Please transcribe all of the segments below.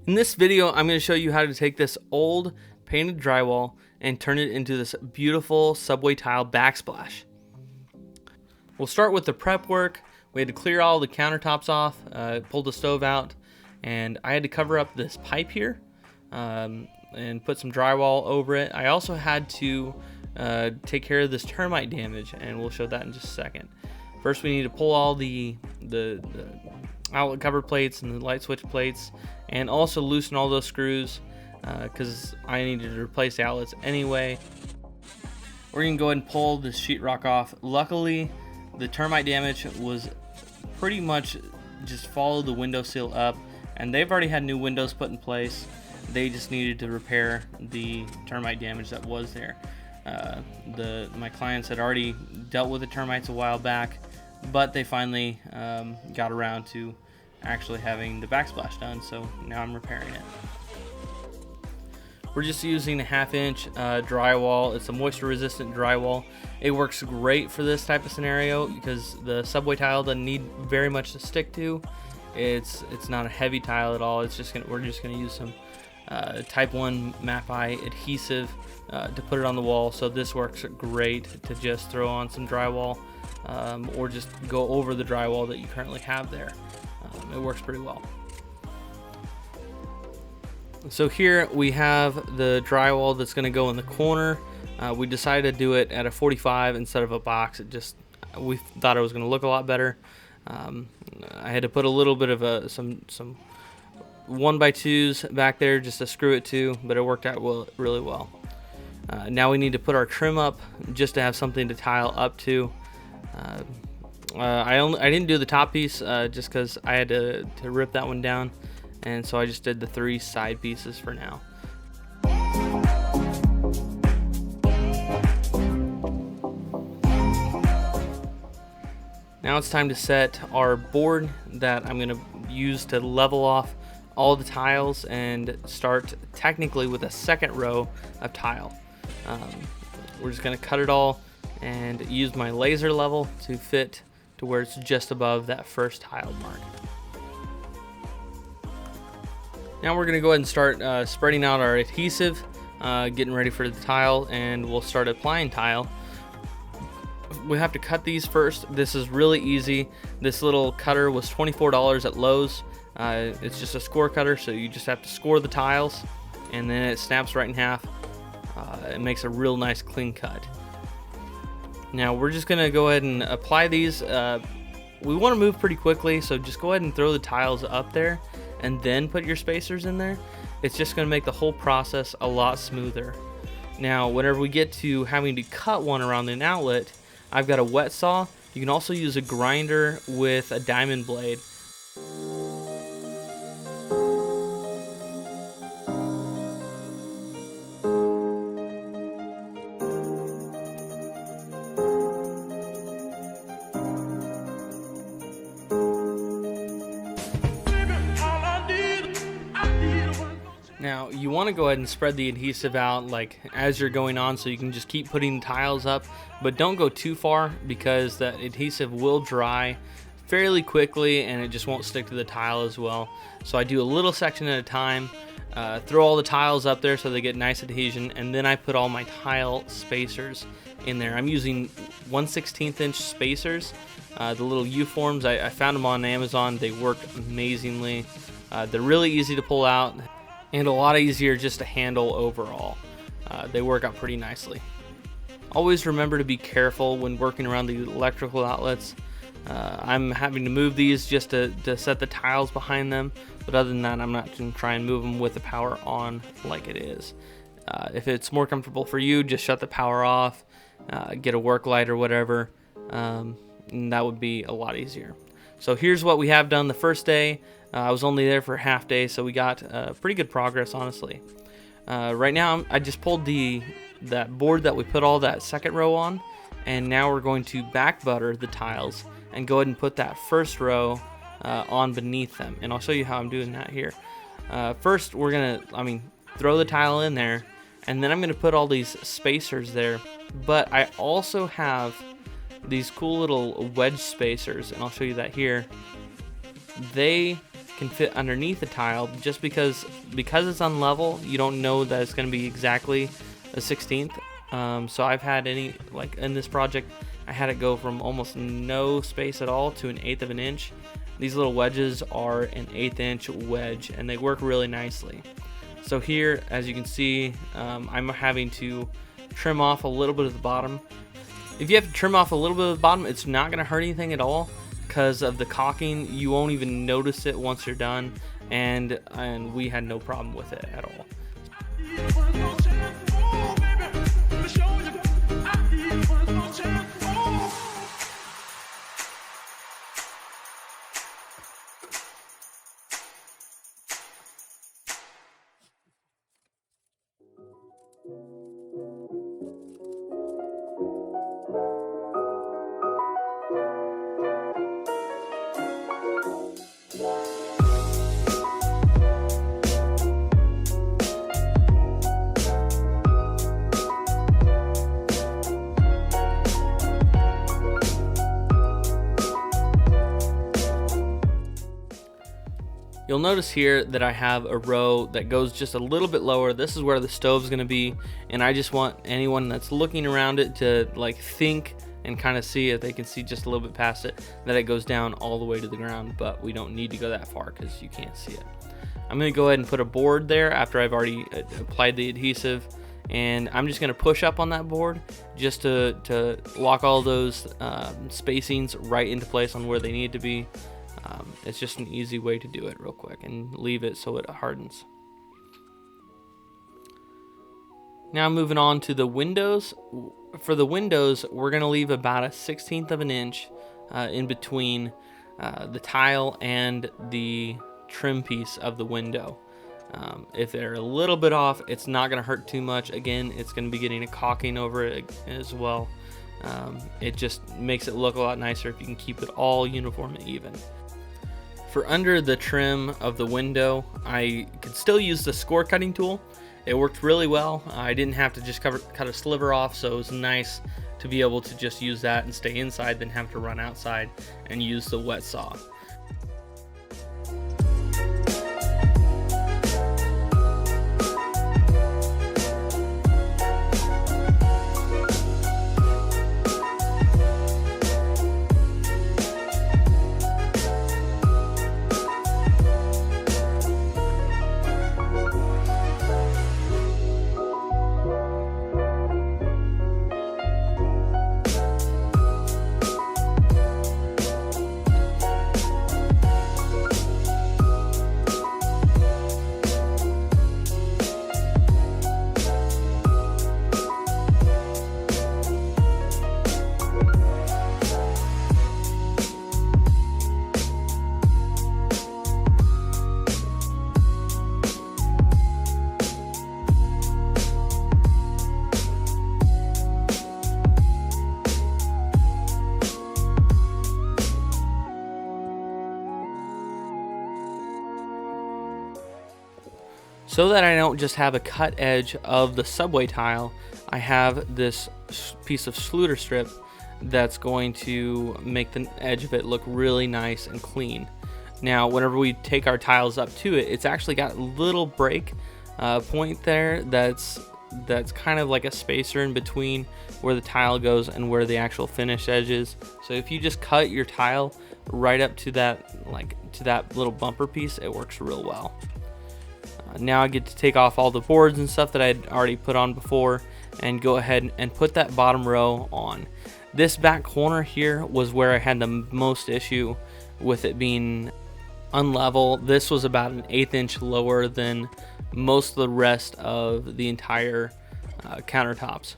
In this video, I'm going to show you how to take this old painted drywall and turn it into this beautiful subway tile backsplash. We'll start with the prep work. We had to clear all the countertops off, pull the stove out, and I had to cover up this pipe here and put some drywall over it. I also had to take care of this termite damage, and we'll show that in just a second. First, we need to pull all the outlet cover plates and the light switch plates, and also loosen all those screws because I needed to replace the outlets anyway. We're gonna go ahead and pull the sheetrock off. Luckily, the termite damage was pretty much just follow the window sill up, and they've already had new windows put in place. They just needed to repair the termite damage that was there. My clients had already dealt with the termites a while back, but they finally got around to actually having the backsplash done, so now I'm repairing it. We're just using a 1/2 inch drywall. It's a moisture resistant drywall. It works great for this type of scenario because the subway tile doesn't need very much to stick to. It's not a heavy tile at all. We're just gonna use some type 1 MAPI adhesive to put it on the wall. So this works great to just throw on some drywall or just go over the drywall that you currently have there. It works pretty well. So here we have the drywall that's going to go in the corner. We decided to do it at a 45 instead of a box. We thought it was going to look a lot better. I had to put a little bit of some 1x2s back there just to screw it to, but it worked out really well. Now we need to put our trim up just to have something to tile up to. I didn't do the top piece just because I had to rip that one down, and so I just did the 3 side pieces for now. Now it's time to set our board that I'm going to use to level off all the tiles and start technically with a second row of tile. We're just going to cut it all and use my laser level to fit to where it's just above that first tile mark. Now we're going to go ahead and start spreading out our adhesive, getting ready for the tile, and we'll start applying tile. We have to cut these first. This is really easy. This little cutter was $24 at Lowe's. It's just a score cutter, so you just have to score the tiles, and then it snaps right in half. It makes a real nice clean cut. Now we're just gonna go ahead and apply these. We want to move pretty quickly, so just go ahead and throw the tiles up there and then put your spacers in there. It's just gonna make the whole process a lot smoother. Now whenever we get to having to cut one around an outlet, I've got a wet saw. You can also use a grinder with a diamond blade. Now you want to go ahead and spread the adhesive out like as you're going on, so you can just keep putting tiles up, but don't go too far because that adhesive will dry fairly quickly and it just won't stick to the tile as well. So I do a little section at a time, throw all the tiles up there so they get nice adhesion, and then I put all my tile spacers in there. I'm using 1/16 inch spacers, the little U-forms. I found them on Amazon. They work amazingly. They're really easy to pull out and a lot easier just to handle overall. They work out pretty nicely. Always remember to be careful when working around the electrical outlets. I'm having to move these just to set the tiles behind them, but other than that, I'm not going to try and move them with the power on like it is. If it's more comfortable for you, just shut the power off, get a work light or whatever, and that would be a lot easier. So here's what we have done the first day. I was only there for a half day, so we got pretty good progress, honestly. Right now, I just pulled that board that we put all that second row on, and now we're going to back butter the tiles and go ahead and put that first row on beneath them. And I'll show you how I'm doing that here. First, we're gonna, throw the tile in there, and then I'm gonna put all these spacers there. But I also have these cool little wedge spacers, and I'll show you that here. They can fit underneath the tile, just because it's unlevel, you don't know that it's going to be exactly a 1/16. So I've had like in this project, I had it go from almost no space at all to 1/8 of an inch. These little wedges are an 1/8 inch wedge, and they work really nicely. So here, as you can see, I'm having to trim off a little bit of the bottom. If you have to trim off a little bit of the bottom, it's not going to hurt anything at all because of the caulking. You won't even notice it once you're done, and we had no problem with it at all. You'll notice here that I have a row that goes just a little bit lower. This is where the stove's going to be, and I just want anyone that's looking around it to like think and kind of see, if they can see just a little bit past it, that it goes down all the way to the ground, but we don't need to go that far because you can't see it. I'm going to go ahead and put a board there after I've already applied the adhesive, and I'm just going to push up on that board just to lock all those spacings right into place on where they need to be. It's just an easy way to do it real quick and leave it so it hardens. Now moving on to the windows. For the windows, we're going to leave about a 1/16 of an inch in between the tile and the trim piece of the window. If they're a little bit off, it's not going to hurt too much. Again, it's going to be getting a caulking over it as well. It just makes it look a lot nicer if you can keep it all uniform and even. For under the trim of the window, I could still use the score cutting tool. It worked really well. I didn't have to just cut a sliver off, so it was nice to be able to just use that and stay inside than have to run outside and use the wet saw. So that I don't just have a cut edge of the subway tile, I have this piece of Schluter strip that's going to make the edge of it look really nice and clean. Now, whenever we take our tiles up to it, it's actually got a little break point there that's kind of like a spacer in between where the tile goes and where the actual finished edge is. So if you just cut your tile right up to that, little bumper piece, it works real well. Now I get to take off all the boards and stuff that I had already put on before and go ahead and put that bottom row on. This back corner here was where I had the most issue with it being unlevel. This was about an 1/8 inch lower than most of the rest of the entire countertops.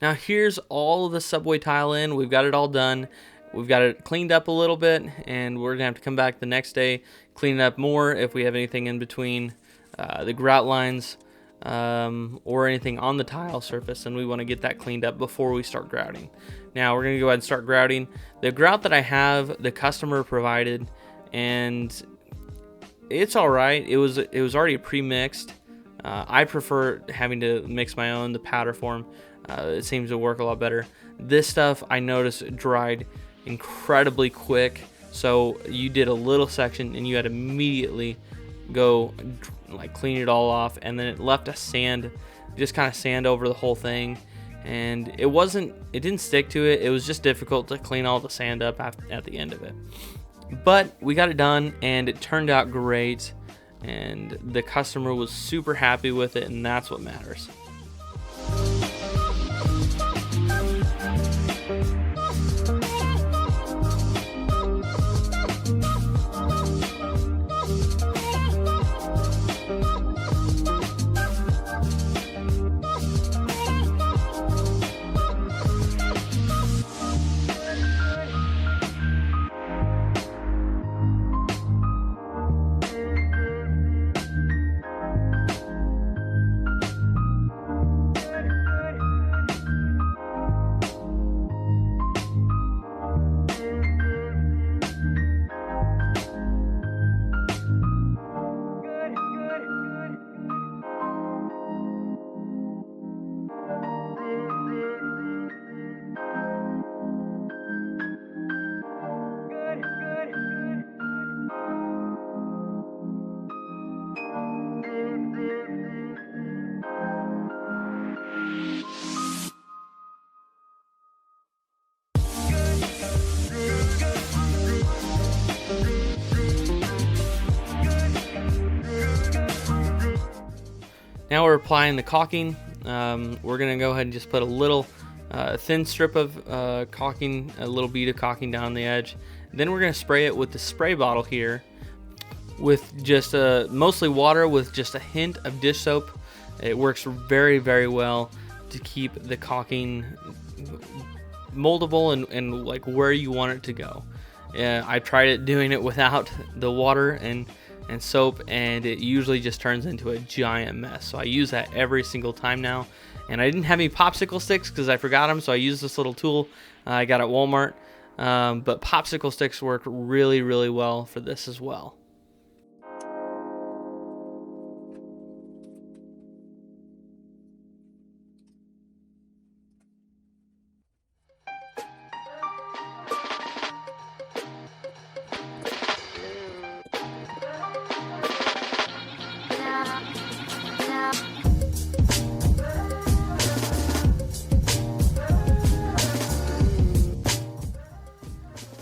Now here's all of the subway tile in. We've got it all done. We've got it cleaned up a little bit, and we're gonna have to come back the next day, clean it up more if we have anything in between the grout lines or anything on the tile surface, and we want to get that cleaned up before we start grouting. Now we're gonna go ahead and start grouting. The grout that I have, the customer provided, and it's all right. It was already pre-mixed. I prefer having to mix my own, the powder form. It seems to work a lot better. This stuff I noticed dried incredibly quick. So you did a little section and you had to immediately go like clean it all off, and then it left a sand, just kind of sand over the whole thing, and it didn't stick to it. It was just difficult to clean all the sand up at the end of it. But we got it done and it turned out great, and the customer was super happy with it, and that's what matters. Now we're applying the caulking. We're gonna go ahead and just put a little thin strip of caulking, a little bead of caulking down the edge. Then we're gonna spray it with the spray bottle here, with just mostly water with just a hint of dish soap. It works very, very well to keep the caulking moldable and like where you want it to go. I tried it doing it without the water and soap, and it usually just turns into a giant mess. So I use that every single time now. And I didn't have any popsicle sticks because I forgot them, so I used this little tool I got at Walmart. But popsicle sticks work really, really well for this as well.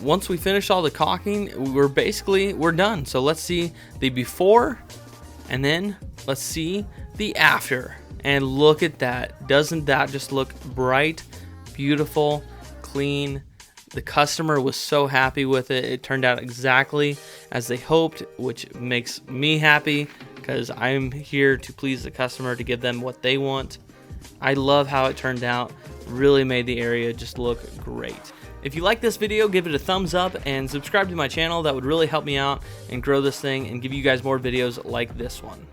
Once we finish all the caulking, we're done. So let's see the before, and then let's see the after. And look at that. Doesn't that just look bright, beautiful, clean? The customer was so happy with it. It turned out exactly as they hoped, which makes me happy because I'm here to please the customer, to give them what they want. I love how it turned out. Really made the area just look great. If you like this video, give it a thumbs up and subscribe to my channel. That would really help me out and grow this thing and give you guys more videos like this one.